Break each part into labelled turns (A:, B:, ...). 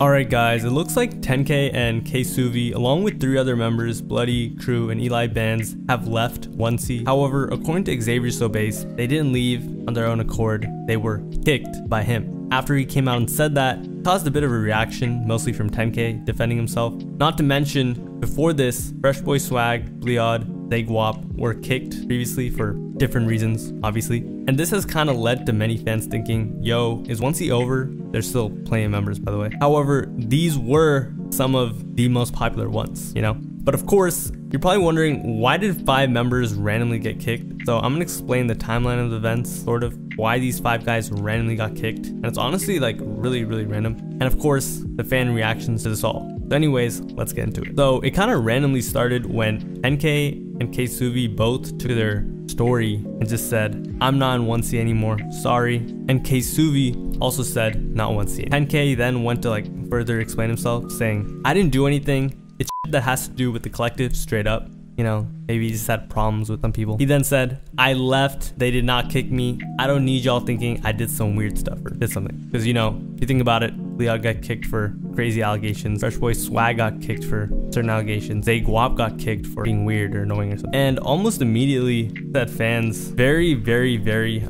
A: Alright guys, it looks like 10K and XavierSobased, along with 3 other members, Bloody, Crew, and Eli Bands, have left 1C. However, according to XavierSobased, they didn't leave on their own accord, they were kicked by him. After he came out and said that, it caused a bit of a reaction, mostly from 10K defending himself. Not to mention, before this, Fresh Boy Swag, Bleod, XavierSobased were kicked previously for different reasons, obviously. And this has kind of led to many fans thinking, yo, is 1C over? They're still playing members, by the way. However, these were some of the most popular ones, you know? But of course, you're probably wondering, why did 5 members randomly get kicked? So I'm gonna explain the timeline of the events, sort of why these 5 guys randomly got kicked. And it's honestly like really random. And of course, the fan reactions to this all. So anyways, let's get into it. So it kind of randomly started when 10K and XavierSobased both took their story and just said, I'm not in 1C anymore, sorry. And XavierSobased also said, not 1C. 10K then went to like further explain himself, saying, I didn't do anything. It's shit that has to do with the collective, straight up. You know, maybe he just had problems with some people. He then said, I left, they did not kick me. I don't need y'all thinking I did some weird stuff or did something. Because, you know, if you think about it, Leon got kicked for crazy allegations. Fresh Boy Swag got kicked for certain allegations. XavierSobased got kicked for being weird or annoying or something. And almost immediately, that fans very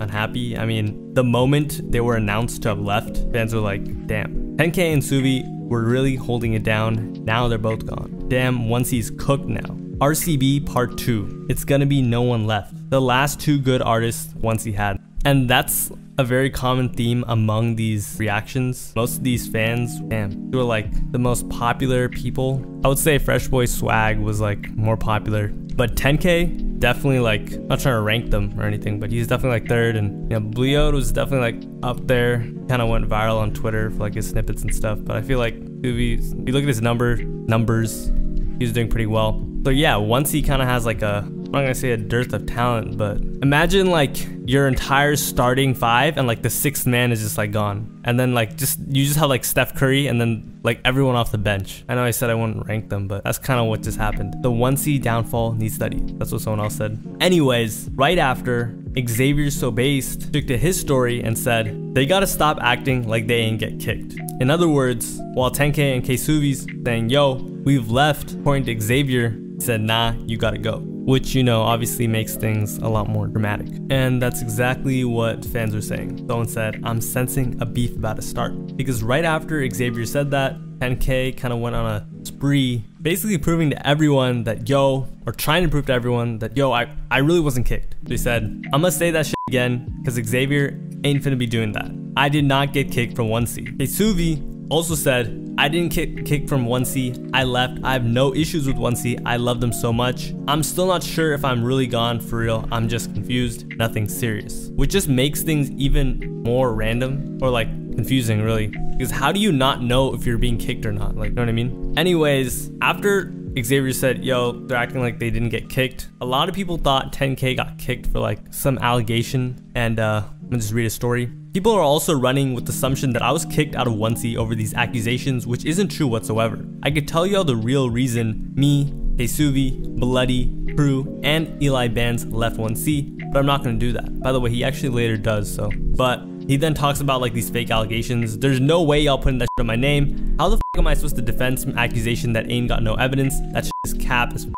A: unhappy. I mean, the moment they were announced to have left, fans were like, damn. 10K and Sobased were really holding it down. Now they're both gone. Damn, 1C's cooked now. RCB Part 2. It's gonna be no one left. The last 2 good artists 1C had. And that's a very common theme among these reactions. Most of these fans, damn, they were like the most popular people. I would say Fresh Boy Swag was like more popular. But 10K, definitely like, not trying to rank them or anything, but he's definitely like 3rd. And you know, Bleod was definitely like up there. Kind of went viral on Twitter for like his snippets and stuff. But I feel like if you look at his numbers, he was doing pretty well. So yeah, 1C kind of has like a, I'm not gonna say a dearth of talent, but imagine like your entire starting 5 and like the 6th man is just like gone. And then like you just have like Steph Curry and then like everyone off the bench. I know I said I wouldn't rank them, but that's kind of what just happened. The 1C downfall needs study. That's what someone else said. Anyways, right after, XavierSobased took to his story and said, they gotta stop acting like they ain't get kicked. In other words, while 10K and XavierSobased saying, yo, we've left, according to Xavier, he said, nah, you gotta go. Which, you know, obviously makes things a lot more dramatic. And that's exactly what fans are saying. Someone said, I'm sensing a beef about to start. Because right after Xavier said that, 10K kind of went on a spree, basically proving to everyone that, yo, or trying to prove to everyone that, yo, I really wasn't kicked. So he said, I'm gonna say that shit again, because Xavier ain't finna be doing that. I did not get kicked from 1C. XavierSobased also said, I didn't get kicked from 1C, I left, I have no issues with 1C, I love them so much. I'm still not sure if I'm really gone for real, I'm just confused, nothing serious. Which just makes things even more random, or like confusing really. Because how do you not know if you're being kicked or not, like, you know what I mean? Anyways, after Xavier said, yo, they're acting like they didn't get kicked, a lot of people thought 10K got kicked for like some allegation, and I'm gonna just read a story. People are also running with the assumption that I was kicked out of 1C over these accusations, which isn't true whatsoever. I could tell y'all the real reason me, XavierSobased, Bloody, Crew, and Eli Bands left 1C, but I'm not gonna do that. By the way, he actually later does so. But he then talks about like these fake allegations. There's no way y'all putting that shit on my name. How the f am I supposed to defend some accusation that ain't got no evidence? That shit is cap as f.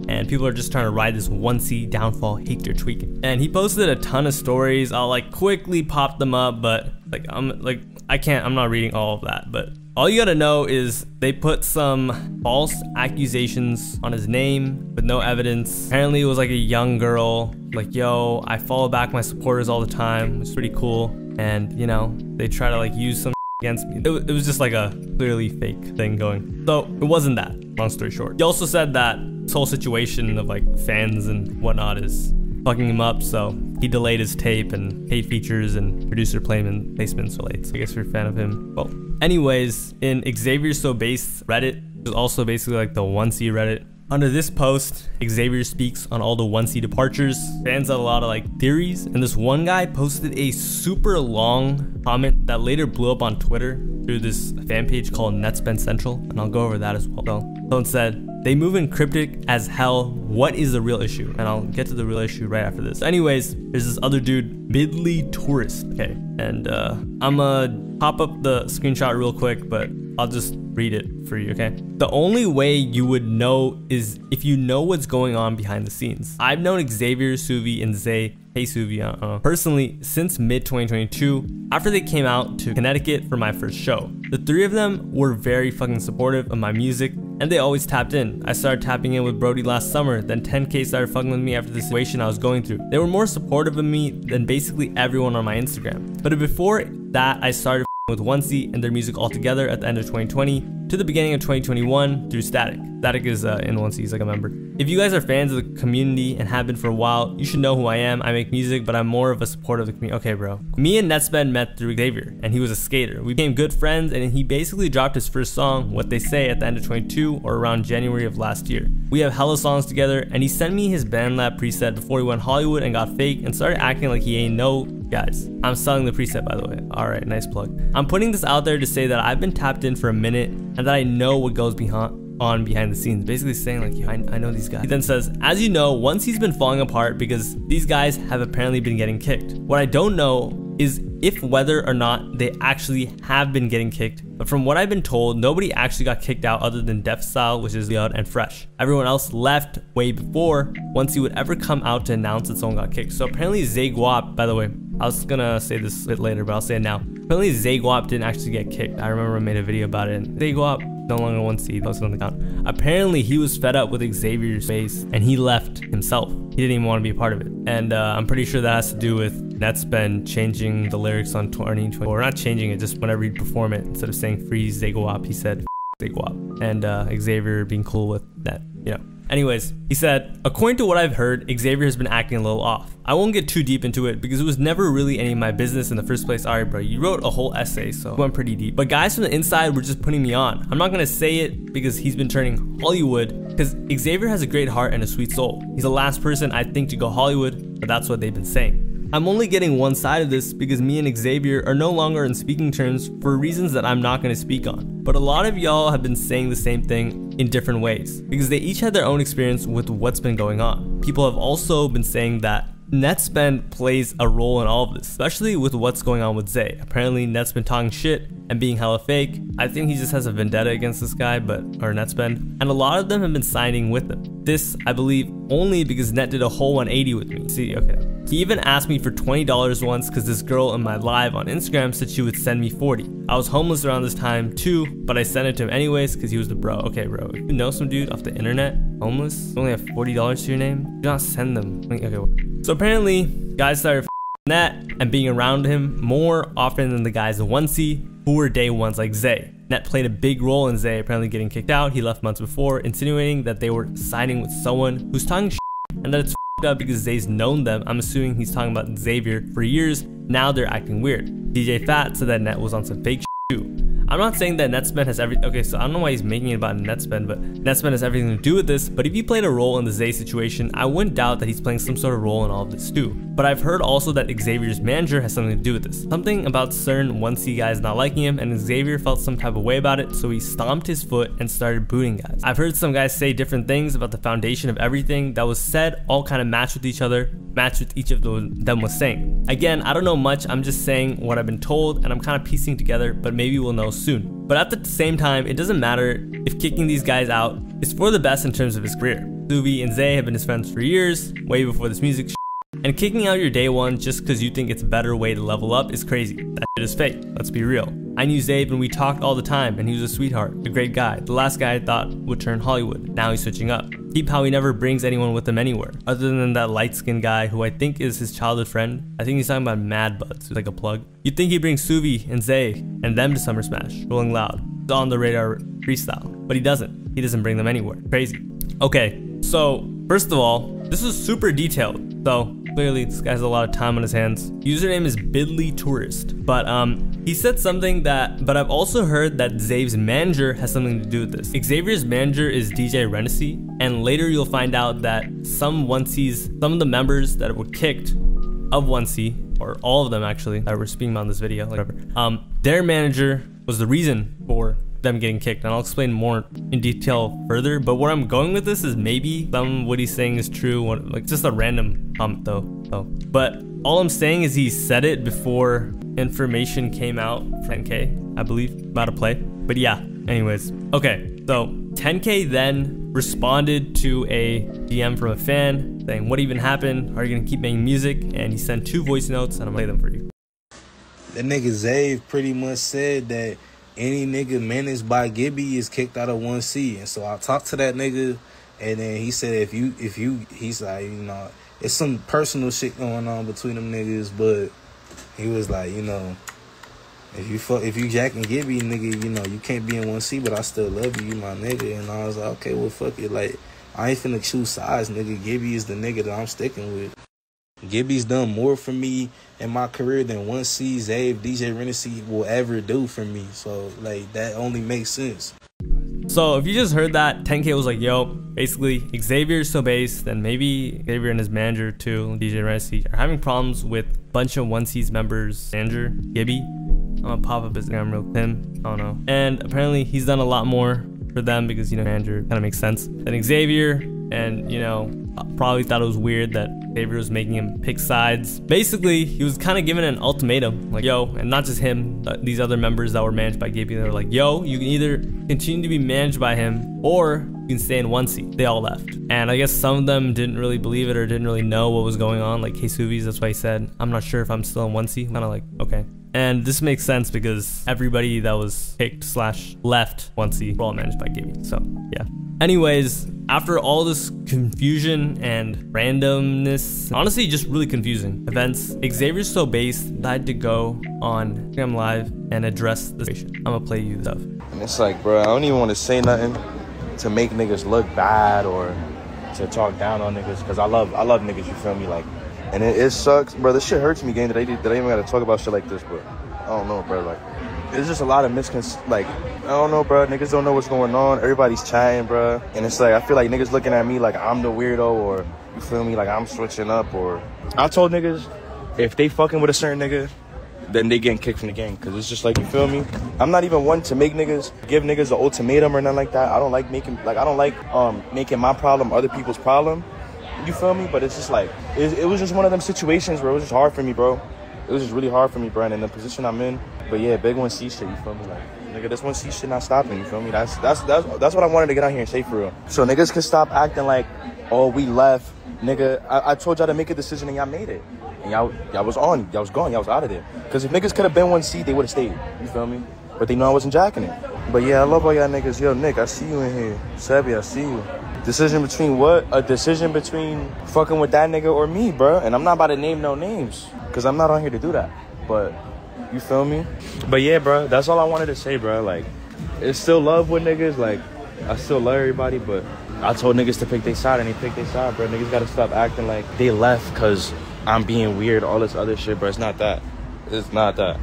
A: And people are just trying to ride this 1C downfall, hate their tweaking. And he posted a ton of stories. I'll like quickly pop them up, but like I'm not reading all of that. But all you gotta know is they put some false accusations on his name with no evidence. Apparently it was like a young girl, like, yo, I follow back my supporters all the time. It's pretty cool. And you know, they try to like use some against me. It was just like a clearly fake thing going. So it wasn't that, long story short. He also said that this whole situation of like fans and whatnot is fucking him up, so he delayed his tape and paid features and producer placements were late. So I guess if you're a fan of him, well. Anyways, in XavierSobased Reddit, which is also basically like the 1C Reddit, under this post, Xavier speaks on all the 1C departures. Fans had a lot of like theories, and this one guy posted a super long comment that later blew up on Twitter through this fan page called Netspend Central, and I'll go over that as well. So, someone said, they move in cryptic as hell, what is the real issue? And I'll get to the real issue right after this. Anyways, there's this other dude, Bidly Tourist, okay? And I'm gonna pop up the screenshot real quick, but I'll just read it for you, okay? The only way you would know is if you know what's going on behind the scenes. I've known Xavier, Suvi, and Zay, personally since mid-2022 after they came out to Connecticut for my first show. The three of them were very fucking supportive of my music and they always tapped in. I started tapping in with Brody last summer, then 10K started fucking with me after the situation I was going through. They were more supportive of me than basically everyone on my Instagram. But before that, I started with Onesie and their music all together at the end of 2020 to the beginning of 2021 through Static. Static is in Onesie, he's like a member. If you guys are fans of the community and have been for a while, you should know who I am. I make music, but I'm more of a supporter of the community. Okay, bro. Me and Netspend met through Xavier, and he was a skater. We became good friends, and he basically dropped his first song, What They Say, at the end of 22 or around January of last year. We have hella songs together, and he sent me his BandLab preset before he went Hollywood and got fake and started acting like he ain't no guys. I'm selling the preset, by the way. Alright, nice plug. I'm putting this out there to say that I've been tapped in for a minute and that I know what goes behind the scenes, basically saying like, yeah, I know these guys. He then says, as you know, Onesie's been falling apart because these guys have apparently been getting kicked. What I don't know is if whether or not they actually have been getting kicked, but from what I've been told, nobody actually got kicked out other than Def Style, which is Leon and Fresh. Everyone else left way before Onesie would ever come out to announce that someone got kicked. So apparently Zay Guap, by the way, I was gonna say this a bit later, but I'll say it now. Apparently Zay Guap didn't actually get kicked. I remember I made a video about it. And Zay Guap no longer Onesie, posted on the account. Apparently he was fed up with XavierSobased and he left himself. He didn't even want to be a part of it. And I'm pretty sure that has to do with Netspend changing the lyrics on 2020, or not changing it, just whenever he'd perform it, instead of saying free Zay Guap, he said Zay Guap. And Xavier being cool with that, you know. Anyways, he said, according to what I've heard, Xavier has been acting a little off. I won't get too deep into it because it was never really any of my business in the first place. Alright bro, you wrote a whole essay, so it went pretty deep. But guys from the inside were just putting me on. I'm not gonna say it because he's been turning Hollywood, because Xavier has a great heart and a sweet soul. He's the last person I think to go Hollywood, but that's what they've been saying. I'm only getting one side of this because me and Xavier are no longer in speaking terms for reasons that I'm not going to speak on. But a lot of y'all have been saying the same thing in different ways because they each had their own experience with what's been going on. People have also been saying that Netspend plays a role in all of this, especially with what's going on with Zay. Apparently Net's been talking shit and being hella fake. I think he just has a vendetta against this guy, or Netspend, and a lot of them have been signing with him. This, I believe, only because Net did a whole 180 with me. See, okay. He even asked me for $20 once because this girl in my live on Instagram said she would send me 40. I was homeless around this time too, but I sent it to him anyways because he was the bro. Okay bro, if you know some dude off the internet, homeless, only have $40 to your name, do not send them. Okay. So apparently, guys started Net and being around him more often than the guys in Onesie who were day ones like Zay. Net played a big role in Zay apparently getting kicked out. He left months before, insinuating that they were siding with someone who's talking shit and that it's up because Zay's known them. I'm assuming he's talking about Xavier for years. Now they're acting weird. DJ Fat said that Net was on some fake shit too. I'm not saying that Netspend has okay, so I don't know why he's making it about Netspend, but Netspend has everything to do with this. But if he played a role in the Zay situation, I wouldn't doubt that he's playing some sort of role in all of this too. But I've heard also that Xavier's manager has something to do with this. Something about certain Onesie guys not liking him, and Xavier felt some type of way about it, so he stomped his foot and started booting guys. I've heard some guys say different things about the foundation of everything that was said, all kind of match with each other, match with each of them was saying. Again, I don't know much, I'm just saying what I've been told, and I'm kind of piecing together, but maybe we'll know soon. But at the same time, it doesn't matter if kicking these guys out is for the best in terms of his career. Suvi and Zay have been his friends for years, way before this music shit. And kicking out your day one just because you think it's a better way to level up is crazy. That shit is fake, let's be real. I knew Zabe and we talked all the time and he was a sweetheart, a great guy. The last guy I thought would turn Hollywood, now he's switching up. Keep how he never brings anyone with him anywhere, other than that light-skinned guy who I think is his childhood friend. I think he's talking about Mad Buds, who's like a plug. You'd think he'd bring Suvi and Zay and them to Summer Smash, Rolling Loud, on the radar freestyle, but he doesn't. He doesn't bring them anywhere. Crazy. Okay, so first of all, this is super detailed, so clearly this guy has a lot of time on his hands. Username is Bidley Tourist, but he said something but I've also heard that Xav's manager has something to do with this. Xavier's manager is DJ Renacy, and later you'll find out that some of the members that were kicked of Onesie, or all of them actually, that we're speaking about in this video, whatever, their manager was the reason for them getting kicked, and I'll explain more in detail further. But where I'm going with this is maybe what he's saying is true, like just a random comment though. But all I'm saying is he said it before information came out, 10K, I believe, about a play. But yeah, Anyways, okay, so 10K then responded to a DM from a fan saying, what even happened? Are you gonna keep making music? And he sent 2 voice notes, and I'm gonna play them for you.
B: That nigga Xav pretty much said that any nigga managed by Gibby is kicked out of 1C. And so I talked to that nigga, and then he said he's like, you know, it's some personal shit going on between them niggas, but he was like, you know, if you Jack and Gibby, nigga, you know, you can't be in 1C, but I still love you, my nigga. And I was like, okay, well, fuck it. Like, I ain't finna choose sides, nigga. Gibby is the nigga that I'm sticking with. Gibby's done more for me in my career than 1C, Xav, DJ Renaissance will ever do for me. So, like, that only makes sense.
A: So if you just heard that, 10K was like, yo, basically XavierSobased, and maybe Xavier and his manager too, DJ Renaissance, are having problems with a bunch of 1C's members, manager, Gibby. I'm gonna pop up his name real Tim, I don't know. And apparently he's done a lot more for them because, you know, manager kind of makes sense than Xavier. And, you know, probably thought it was weird that Xavier was making him pick sides. Basically, he was kind of given an ultimatum, like, yo, and not just him, these other members that were managed by Gibby, they were like, yo, you can either continue to be managed by him or you can stay in 1C. They all left. And I guess some of them didn't really believe it or didn't really know what was going on, like XavierSobased, that's why he said, I'm not sure if I'm still in 1C. Kind of like, okay. And this makes sense because everybody that was kicked / left 1C were all managed by Gibby. So, yeah. Anyways, after all this confusion and randomness, honestly just really confusing events, XavierSobased decided to go on Instagram Live and address the situation. I'm gonna play you the stuff.
C: And it's like, bro, I don't even want to say nothing to make niggas look bad or to talk down on niggas, because I love niggas, you feel me? Like, and it sucks, bro. This shit hurts me, gang, that I even gotta talk about shit like this, bro. I don't know, bro. Like, there's just a lot of like, I don't know, bro. Niggas don't know what's going on. Everybody's chatting, bro. And it's like, I feel like niggas looking at me like I'm the weirdo, or, you feel me, like I'm switching up, or... I told niggas, if they fucking with a certain nigga, then they getting kicked from the gang. Because it's just like, you feel me? I'm not even one to give niggas an ultimatum or nothing like that. I don't like making my problem other people's problem. You feel me? But it's just like, it was just one of them situations where it was just hard for me, bro. It was just really hard for me, bro, and in the position I'm in. But yeah, big 1C shit, you feel me? Like, nigga, this 1C shit not stopping, you feel me? That's what I wanted to get out here and say for real. So niggas can stop acting like, oh, we left. Nigga, I told y'all to make a decision and y'all made it. And y'all was on, y'all was gone, y'all was out of there. Because if niggas could have been 1C, they would have stayed, you feel me? But they know I wasn't jacking it. But yeah, I love all y'all niggas. Yo, Nick, I see you in here. Savvy, I see you. Decision between what? A decision between fucking with that nigga or me, bro. And I'm not about to name no names, because I'm not on here to do that. But, you feel me? But yeah, bro, that's all I wanted to say, bro. Like, it's still love with niggas. Like, I still love everybody, but I told niggas to pick their side, and they picked their side, bro. Niggas gotta stop acting like they left because I'm being weird, all this other shit, bro. It's not that. It's not that.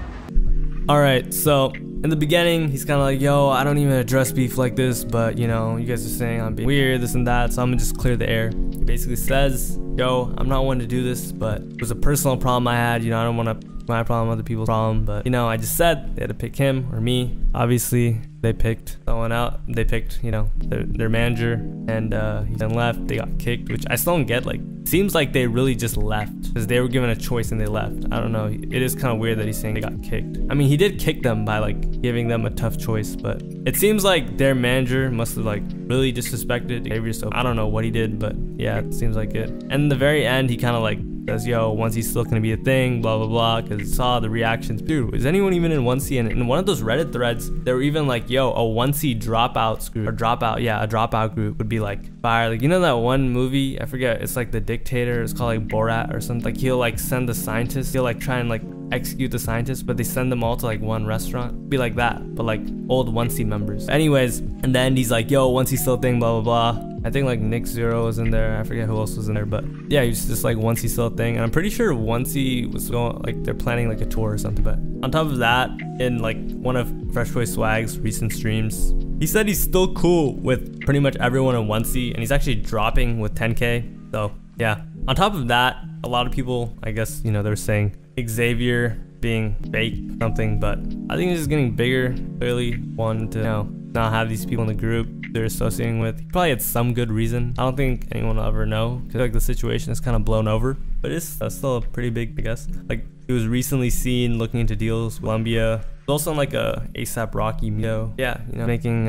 A: All right, so in the beginning, he's kind of like, yo, I don't even address beef like this, but, you know, you guys are saying I'm being weird, this and that, so I'm gonna just clear the air. He basically says, yo, I'm not one to do this, but it was a personal problem I had, you know, I don't want to my problem, other people's problem, but, you know, I just said they had to pick him or me. Obviously, they picked someone out. They picked, you know, their manager, and he then left. They got kicked, which I still don't get. Like, seems like they really just left because they were given a choice and they left. I don't know. It is kind of weird that he's saying they got kicked. I mean, he did kick them by, like, giving them a tough choice, but it seems like their manager must have, like, really disrespected Xavier, so I don't know what he did, but yeah, it seems like it. And in the very end, he kind of, like, says, yo, 1C's still gonna be a thing, blah blah blah, because saw the reactions. Dude, is anyone even in 1C? And in one of those Reddit threads, they were even like, yo, a 1C dropout group, or a dropout group would be like fire. Like, you know that one movie, I forget, it's like The Dictator, it's called like Borat or something. Like, he'll like send the scientists, he'll like try and like execute the scientists, but they send them all to like one restaurant. Be like that, but like old 1C members. Anyways, and then he's like, yo, 1C still a thing, blah blah blah. I think like Nick Zero was in there. I forget who else was in there, but yeah, he was just like 1C still a thing. And I'm pretty sure 1C was going, like, they're planning like a tour or something. But on top of that, in like one of Fresh Boy Swag's recent streams, he said he's still cool with pretty much everyone in 1C, and he's actually dropping with 10K. So yeah, on top of that, a lot of people, I guess, you know, they're saying Xavier being fake something, but I think it's just getting bigger. Clearly, one to, you know, not have these people in the group they're associating with. He probably had some good reason. I don't think anyone will ever know, because like the situation is kind of blown over, but it's still pretty big, I guess. Like, he was recently seen looking into deals with Colombia, It's also on like a ASAP Rocky video. Yeah, you know, making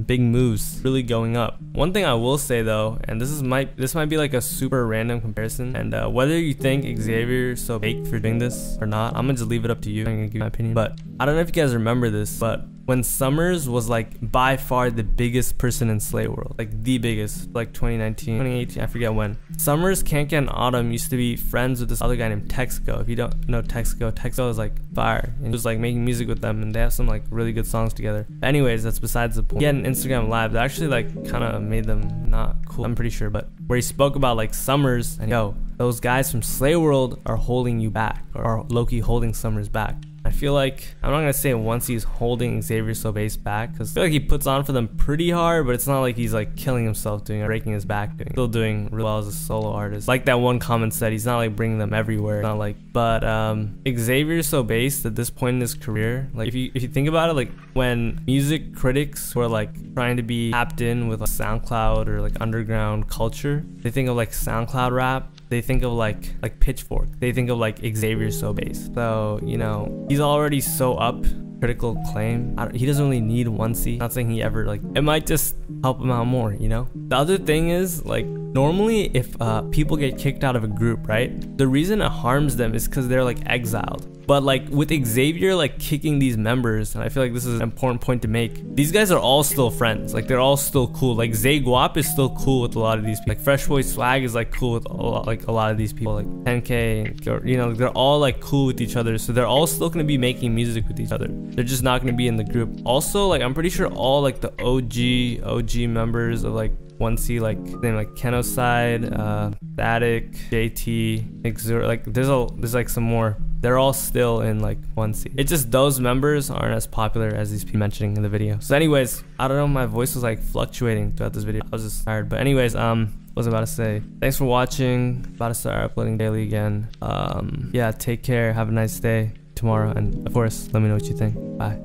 A: big moves, really going up. One thing I will say though, and this might be like a super random comparison, and whether you think Xavier so fake for doing this or not, I'm gonna just leave it up to you. I'm gonna give my opinion, but I don't know if you guys remember this, but when Summers was like by far the biggest person in Slay World, like the biggest, like 2019, 2018, I forget when. Summers, Kanka, and Autumn used to be friends with this other guy named Texco. If you don't know Texco is like fire, and he was like making music with them, and they have some like really good songs together. But anyways, that's besides the point. He had an Instagram live that actually like kind of made them not cool, I'm pretty sure, but where he spoke about like Summers and yo, those guys from Slay World are holding you back, or are low-key holding Summers back. I feel like, I'm not gonna say once he's holding XavierSobased back, because I feel like he puts on for them pretty hard, but it's not like he's like killing himself doing it, breaking his back doing it. Still doing really well as a solo artist. Like that one comment said, he's not like bringing them everywhere. Not like, but XavierSobased at this point in his career, like if you think about it, like when music critics were like trying to be tapped in with like SoundCloud or like underground culture, they think of like SoundCloud rap. They think of like Pitchfork. They think of like XavierSobased. So, you know, he's already so up critical acclaim. He doesn't really need 1C. Not saying he ever like, it might just help him out more, you know? The other thing is like, normally if people get kicked out of a group, right? The reason it harms them is because they're like exiled. But like with Xavier like kicking these members, and I feel like this is an important point to make, these guys are all still friends. Like they're all still cool. Like Zay Guap is still cool with a lot of these people. Like Fresh Boy Swag is like cool with a lot of these people. Like 10K, you know, they're all like cool with each other. So they're all still gonna be making music with each other. They're just not gonna be in the group. Also, like I'm pretty sure all like the OG members of like 1C, like name like Kenoside, Static, JT, Exur, like there's like some more. They're all still in like 1C. It's just those members aren't as popular as these people mentioning in the video. So anyways, I don't know, my voice was like fluctuating throughout this video. I was just tired. But anyways, what was I about to say? Thanks for watching. About to start uploading daily again. Yeah, take care. Have a nice day tomorrow. And of course, let me know what you think. Bye.